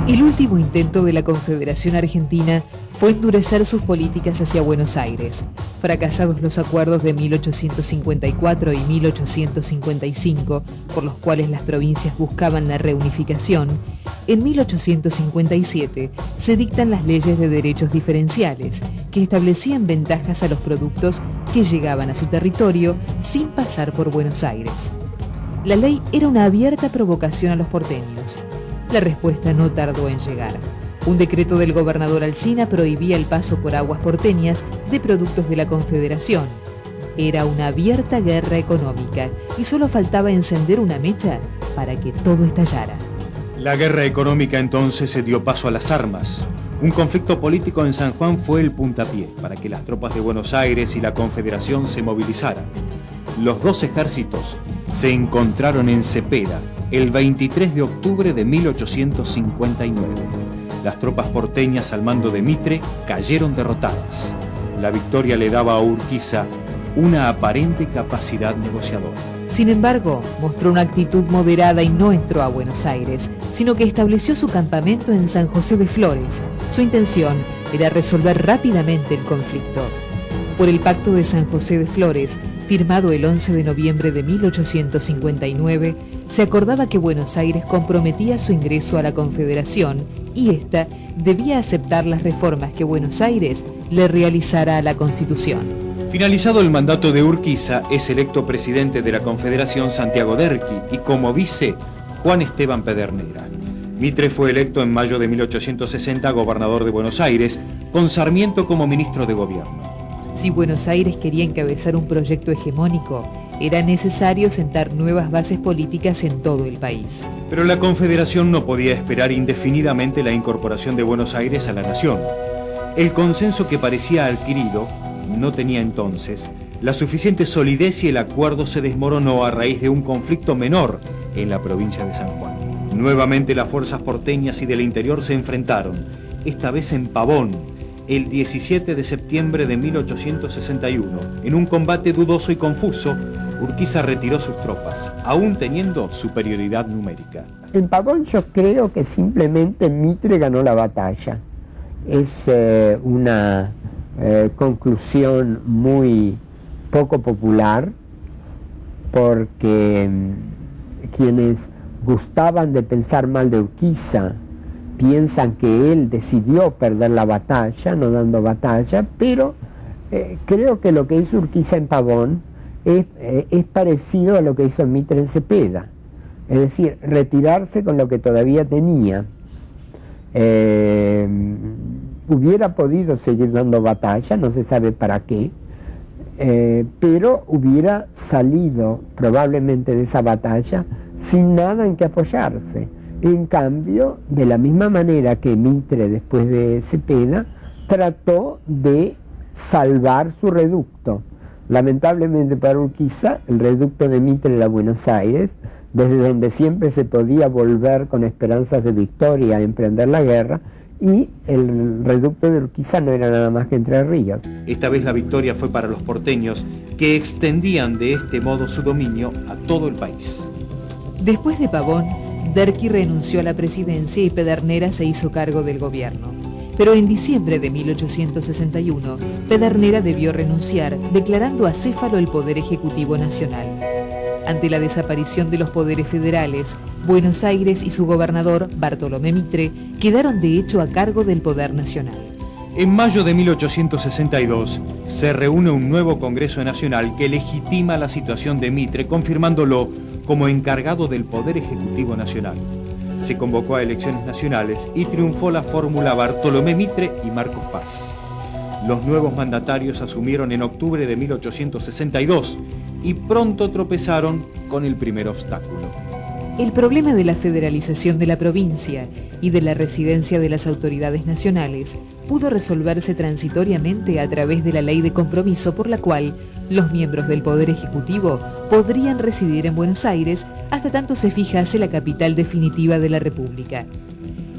El último intento de la Confederación Argentina fue endurecer sus políticas hacia Buenos Aires. Fracasados los acuerdos de 1854 y 1855, por los cuales las provincias buscaban la reunificación, en 1857 se dictan las leyes de derechos diferenciales, que establecían ventajas a los productos que llegaban a su territorio sin pasar por Buenos Aires. La ley era una abierta provocación a los porteños. La respuesta no tardó en llegar. Un decreto del gobernador Alsina prohibía el paso por aguas porteñas de productos de la Confederación. Era una abierta guerra económica y solo faltaba encender una mecha para que todo estallara. La guerra económica entonces se dio paso a las armas. Un conflicto político en San Juan fue el puntapié para que las tropas de Buenos Aires y la Confederación se movilizaran. Los dos ejércitos se encontraron en Cepeda el 23 de octubre de 1859. Las tropas porteñas al mando de Mitre cayeron derrotadas. La victoria le daba a Urquiza una aparente capacidad negociadora. Sin embargo, mostró una actitud moderada y no entró a Buenos Aires, sino que estableció su campamento en San José de Flores. Su intención era resolver rápidamente el conflicto. Por el Pacto de San José de Flores, firmado el 11 de noviembre de 1859, se acordaba que Buenos Aires comprometía su ingreso a la Confederación y ésta debía aceptar las reformas que Buenos Aires le realizara a la Constitución. Finalizado el mandato de Urquiza, es electo presidente de la Confederación Santiago Derqui y como vice, Juan Esteban Pedernera. Mitre fue electo en mayo de 1860 gobernador de Buenos Aires, con Sarmiento como ministro de gobierno. Si Buenos Aires quería encabezar un proyecto hegemónico, era necesario sentar nuevas bases políticas en todo el país. Pero la Confederación no podía esperar indefinidamente la incorporación de Buenos Aires a la nación. El consenso que parecía adquirido no tenía entonces la suficiente solidez y el acuerdo se desmoronó a raíz de un conflicto menor en la provincia de San Juan. Nuevamente las fuerzas porteñas y del interior se enfrentaron, esta vez en Pavón, el 17 de septiembre de 1861. En un combate dudoso y confuso, Urquiza retiró sus tropas, aún teniendo superioridad numérica. En Pavón yo creo que simplemente Mitre ganó la batalla. Es una conclusión muy poco popular, porque quienes gustaban de pensar mal de Urquiza piensan que él decidió perder la batalla, no dando batalla, pero creo que lo que hizo Urquiza en Pavón es parecido a lo que hizo Mitre en Cepeda, es decir, retirarse con lo que todavía tenía. Hubiera podido seguir dando batalla, no se sabe para qué, pero hubiera salido probablemente de esa batalla sin nada en que apoyarse. En cambio, de la misma manera que Mitre después de Cepeda, trató de salvar su reducto. Lamentablemente para Urquiza, el reducto de Mitre era Buenos Aires, desde donde siempre se podía volver con esperanzas de victoria a emprender la guerra, y el reducto de Urquiza no era nada más que Entre Ríos. Esta vez la victoria fue para los porteños, que extendían de este modo su dominio a todo el país. Después de Pavón, Derqui renunció a la presidencia y Pedernera se hizo cargo del gobierno. Pero en diciembre de 1861, Pedernera debió renunciar, declarando acéfalo el Poder Ejecutivo Nacional. Ante la desaparición de los poderes federales, Buenos Aires y su gobernador, Bartolomé Mitre, quedaron de hecho a cargo del Poder Nacional. En mayo de 1862 se reúne un nuevo Congreso Nacional que legitima la situación de Mitre, confirmándolo como encargado del Poder Ejecutivo Nacional. Se convocó a elecciones nacionales y triunfó la fórmula Bartolomé Mitre y Marcos Paz. Los nuevos mandatarios asumieron en octubre de 1862 y pronto tropezaron con el primer obstáculo. El problema de la federalización de la provincia y de la residencia de las autoridades nacionales pudo resolverse transitoriamente a través de la Ley de Compromiso, por la cual los miembros del Poder Ejecutivo podrían residir en Buenos Aires hasta tanto se fijase la capital definitiva de la República.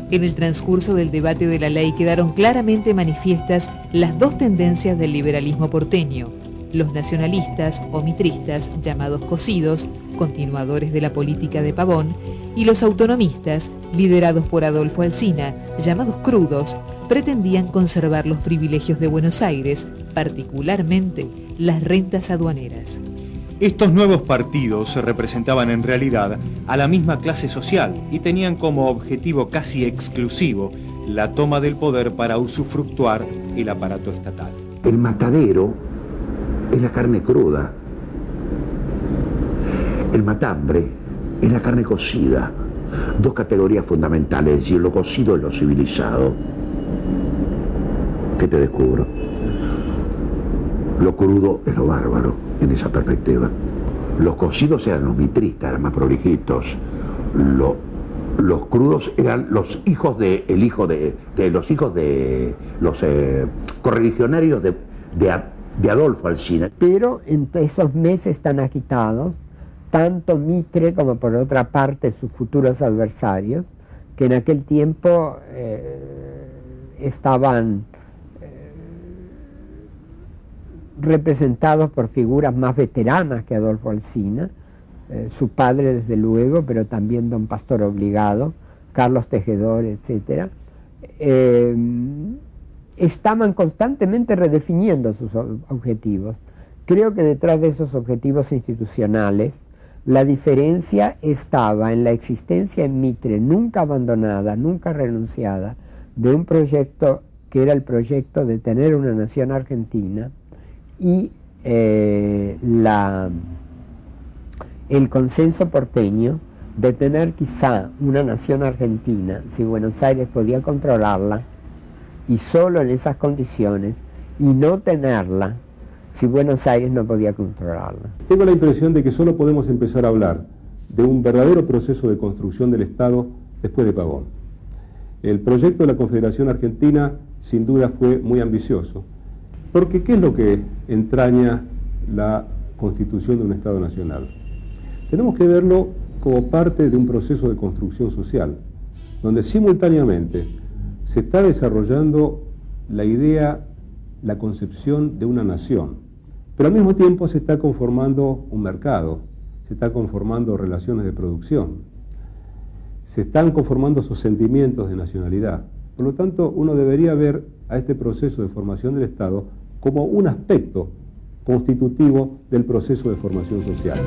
En el transcurso del debate de la ley quedaron claramente manifiestas las dos tendencias del liberalismo porteño: los nacionalistas o mitristas, llamados cocidos, continuadores de la política de Pavón, y los autonomistas, liderados por Adolfo Alsina, llamados crudos, pretendían conservar los privilegios de Buenos Aires, particularmente las rentas aduaneras. Estos nuevos partidos representaban en realidad a la misma clase social y tenían como objetivo casi exclusivo la toma del poder para usufructuar el aparato estatal. El matadero es la carne cruda. El matambre es la carne cocida. Dos categorías fundamentales, es decir, lo cocido y lo civilizado. ¿Qué te descubro? Lo crudo es lo bárbaro en esa perspectiva. Los cocidos eran los mitristas, eran más prolijitos. Los crudos eran los hijos de los correligionarios de Adolfo Alsina. Pero en esos meses tan agitados, tanto Mitre como por otra parte sus futuros adversarios, que en aquel tiempo estaban representados por figuras más veteranas que Adolfo Alsina, su padre desde luego, pero también don Pastor Obligado, Carlos Tejedor, etc., estaban constantemente redefiniendo sus objetivos. Creo que detrás de esos objetivos institucionales, la diferencia estaba en la existencia en Mitre, nunca abandonada, nunca renunciada, de un proyecto que era el proyecto de tener una nación argentina, y el consenso porteño de tener quizá una nación argentina, si Buenos Aires podía controlarla, y solo en esas condiciones, y no tenerla si Buenos Aires no podía controlarla. Tengo la impresión de que solo podemos empezar a hablar de un verdadero proceso de construcción del Estado después de Pavón. El proyecto de la Confederación Argentina sin duda fue muy ambicioso, porque ¿qué es lo que entraña la constitución de un Estado nacional? Tenemos que verlo como parte de un proceso de construcción social, donde simultáneamente se está desarrollando la idea, la concepción de una nación, pero al mismo tiempo se está conformando un mercado, se está conformando relaciones de producción, se están conformando esos sentimientos de nacionalidad. Por lo tanto, uno debería ver a este proceso de formación del Estado como un aspecto constitutivo del proceso de formación social.